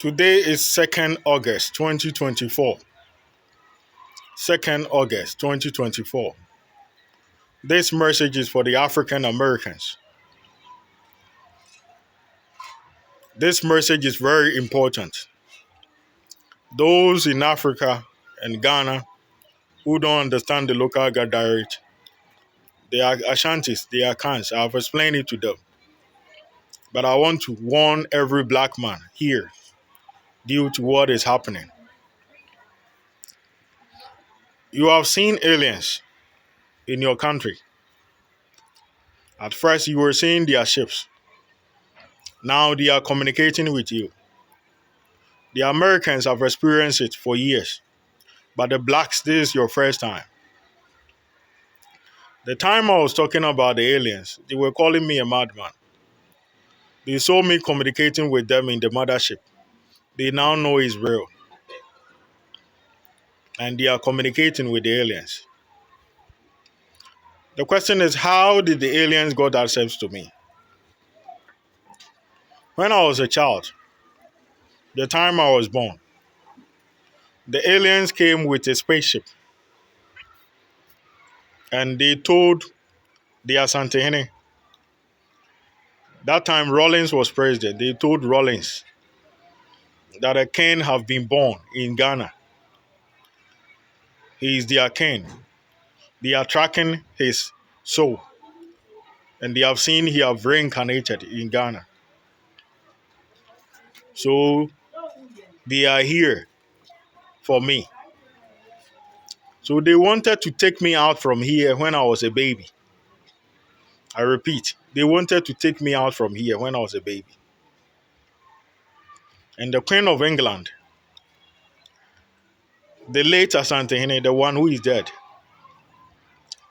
Today is 2nd August 2024. 2nd August 2024. This message is for the African Americans. This message is very important. Those in Africa and Ghana who don't understand the local dialect, they are Ashantis, they are Khans. I've explained it to them. But I want to warn every black man here due to what is happening. You have seen aliens in your country. At first, you were seeing their ships. Now they are communicating with you. The Americans have experienced it for years, but the blacks, this is your first time. The time I was talking about the aliens, they were calling me a madman. They saw me communicating with them in the mothership. They now know it's real. And they are communicating with the aliens. The question is, how did the aliens got access to me? When I was a child, the time I was born, the aliens came with a spaceship and they told the Asantehene. That time Rollins was president. They told Rollins that a king have been born in Ghana. He is their king. They are tracking his soul. And they have seen he have reincarnated in Ghana. So they are here for me. So they wanted to take me out from here when I was a baby. I repeat, they wanted to take me out from here when I was a baby. And the Queen of England, the late Asantehene, the one who is dead,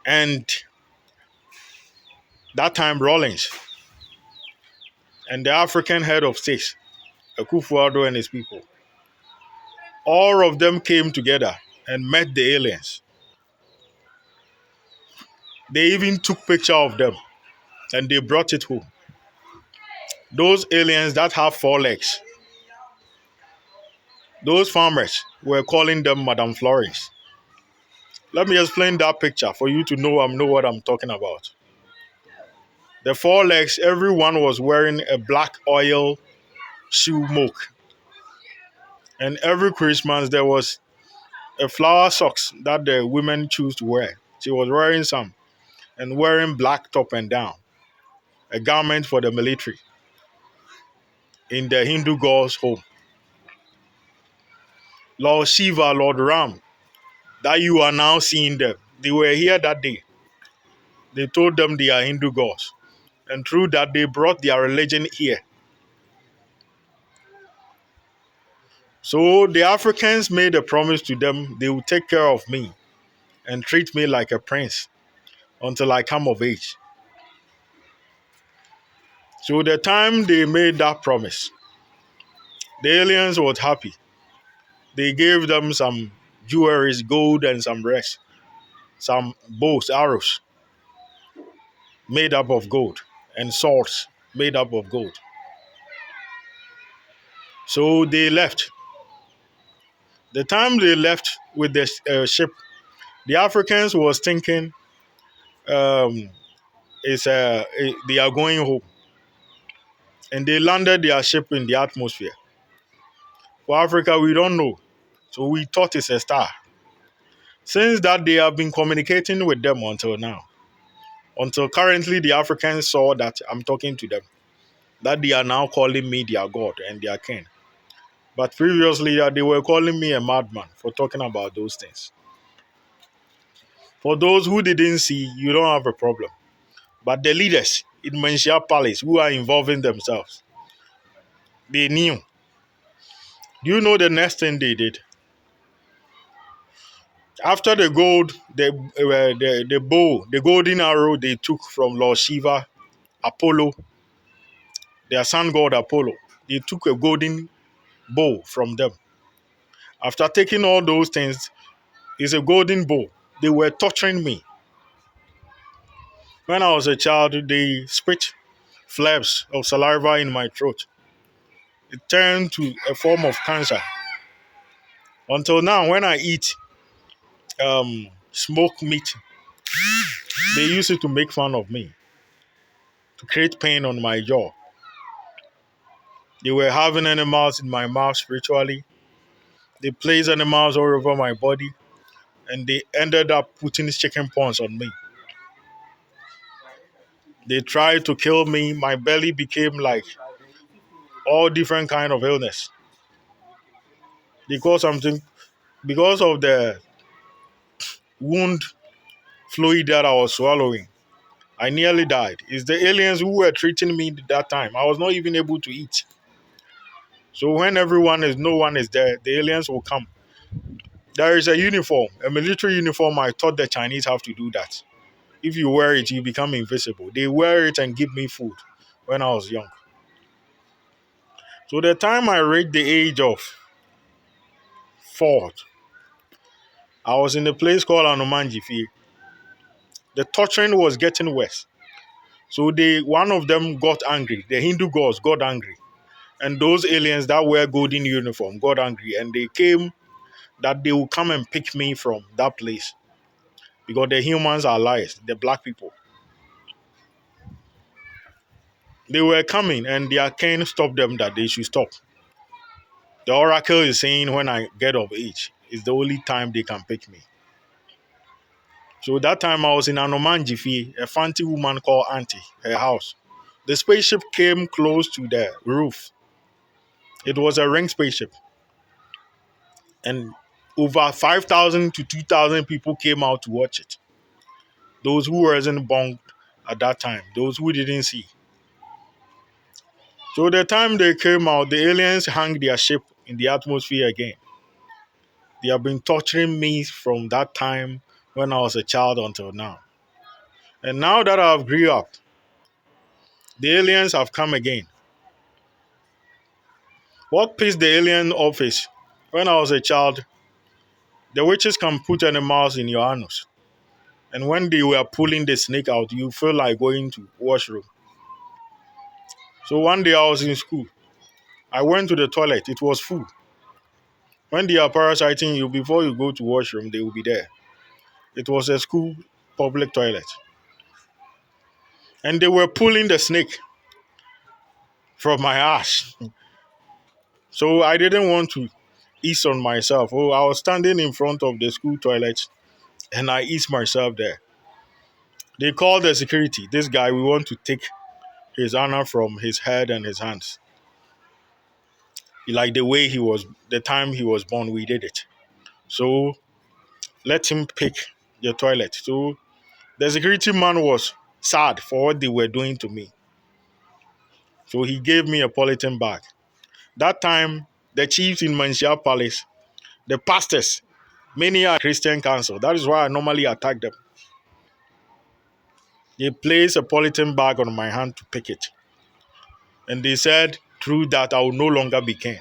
and that time Rawlings, and the African head of state, Akufo-Addo and his people, all of them came together and met the aliens. They even took picture of them and they brought it home. Those aliens that have 4 legs, those farmers were calling them Madame Florence. Let me explain that picture for you to know what I'm talking about. The 4 legs, everyone was wearing a black oil shoe moke. And every Christmas there was a flower socks that the women choose to wear. She was wearing some and wearing black top and down, a garment for the military in the Hindu god's home. Lord Shiva, Lord Ram, that you are now seeing them. They were here that day. They told them they are Hindu gods. And through that, they brought their religion here. So the Africans made a promise to them they would take care of me and treat me like a prince until I come of age. So the time they made that promise, the aliens were happy. They gave them some jewelry, gold and some rest, some bows, arrows made up of gold, and swords made up of gold. So they left. The time they left with the ship, the Africans was thinking um, they are going home. And they landed their ship in the atmosphere. For Africa, we don't know. So we thought it's a star. Since that, they have been communicating with them until now. Until currently, the Africans saw that I'm talking to them. That they are now calling me their God and their king. But previously, they were calling me a madman for talking about those things. For those who didn't see, you don't have a problem. But the leaders in Menchia Palace who are involving themselves, they knew. Do you know the next thing they did? After the gold, the bow, the golden arrow they took from Lord Shiva, Apollo, their sun god Apollo, they took a golden bow from them. After taking all those things, it's a golden bow. They were torturing me. When I was a child, they spit flaps of saliva in my throat. It turned to a form of cancer. Until now, when I eat smoked meat, they use it to make fun of me, to create pain on my jaw. They were having animals in my mouth spiritually. They placed animals all over my body, and they ended up putting chicken pawns on me. They tried to kill me. My belly became like all different kind of illness because something because of the wound fluid that I was swallowing. I nearly died. It's the aliens who were treating me at that time. I was not even able to eat. So when no one is there, the aliens will come. There is a uniform, a military uniform. I thought the Chinese have to do that. If you wear it, you become invisible. They wear it and give me food when I was young. So the time I reached the age of 4, I was in a place called Anomanjifi. The torturing was getting worse. So one of them got angry. The Hindu gods got angry. And those aliens that wear golden uniform got angry. And they came that they will come and pick me from that place. Because the humans are liars, the black people. They were coming and their king stopped them that they should stop. The oracle is saying when I get of age, is the only time they can pick me. So that time I was in Anomanjifi, a fancy woman called Auntie, her house. The spaceship came close to the roof. It was a ring spaceship. And over 5,000 to 2,000 people came out to watch it. Those who weren't born at that time, those who didn't see. So the time they came out, the aliens hung their ship in the atmosphere again. They have been torturing me from that time when I was a child until now. And now that I've grew up, the aliens have come again. What pissed the alien off is when I was a child, the witches can put animals in your anus. And when they were pulling the snake out, you feel like going to washroom. So one day I was in school. I went to the toilet. It was full. When they are parasiting you, before you go to washroom, they will be there. It was a school public toilet. And they were pulling the snake from my ass. So I didn't want to ease on myself. Oh, I was standing in front of the school toilet and I eased myself there. They called the security. This guy, we want to take his honor from his head and his hands. Like the time he was born, we did it. So let him pick the toilet. So the security man was sad for what they were doing to me. So he gave me a polythene bag. That time, the chiefs in Manshia Palace, the pastors, many are Christian council. That is why I normally attack them. They placed a polythene bag on my hand to pick it. And they said, through that, I will no longer be king.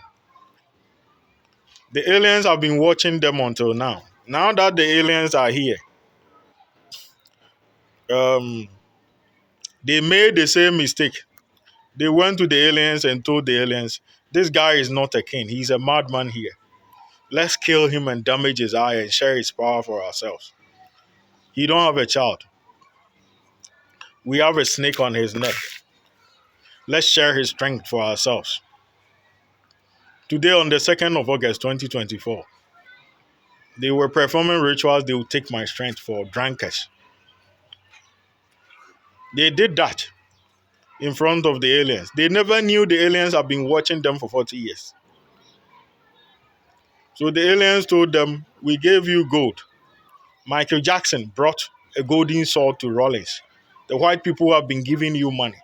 The aliens have been watching them until now. Now that the aliens are here, um, they made the same mistake. They went to the aliens and told the aliens, this guy is not a king. He's a madman here. Let's kill him and damage his eye and share his power for ourselves. He don't have a child. We have a snake on his neck. Let's share his strength for ourselves. Today, on the 2nd of August, 2024, they were performing rituals. They would take my strength for drunkards. They did that in front of the aliens. They never knew the aliens have been watching them for 40 years. So the aliens told them, we gave you gold. Michael Jackson brought a golden sword to Rollins. The white people have been giving you money.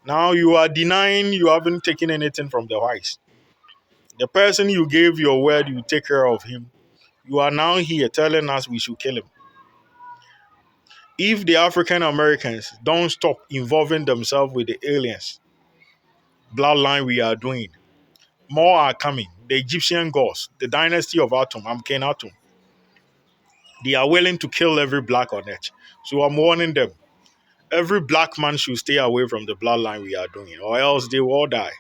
Now you are denying you haven't taken anything from the whites. The person you gave your word, you take care of him. You are now here telling us we should kill him. If the African Americans don't stop involving themselves with the aliens, bloodline we are doing, more are coming. The Egyptian gods, the dynasty of Atum, Amkenatum, they are willing to kill every black on earth. So I'm warning them. Every black man should stay away from the bloodline we are doing, or else they will all die.